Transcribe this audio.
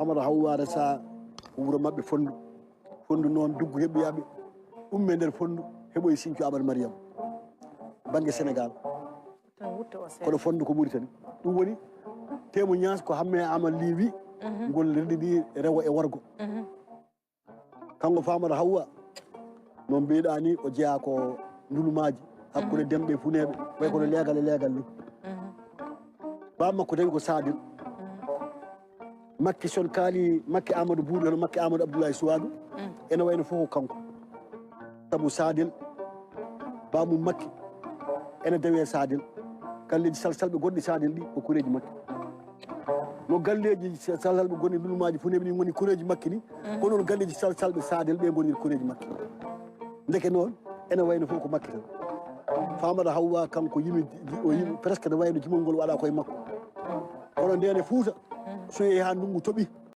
Famara Hawware sa wuro mabbe fondu non duggu hebbiyabe umme nder fondu heboy Sinthiou Amadou Mariam bange Sénégal kono fondu ko Mauritanie dum woni témoignage ko hamme amal liwi gol reddi rewo e wargo kango Famara Hawwa non beeda ni o jeya ko ndulumaji hakkude dembe funebe way ko legal ni ba makko tawi ko sadil makki son kaali makki Amadou Bouri hono makki Amadou Abdoulaye Souadou ene wayno fof ko kanko sabu sadil bamum makki ene dewe sadil galleji salsalɓe gonɗi sadil ɗi ko kureji makki no galleji salsalɓe gonni ndulumaji funeɓe ni goni kureji makki ni ko noon galleji salsalɓe sadil ɓe goniri kureji makki ndeke noon ene wayno fof ko makki tan Famara Hawwa kanko yimi o yimi presque ne wayno jimol ngol waɗa koye makko kono ndene Fouta so yeehi ha ndungu toɓi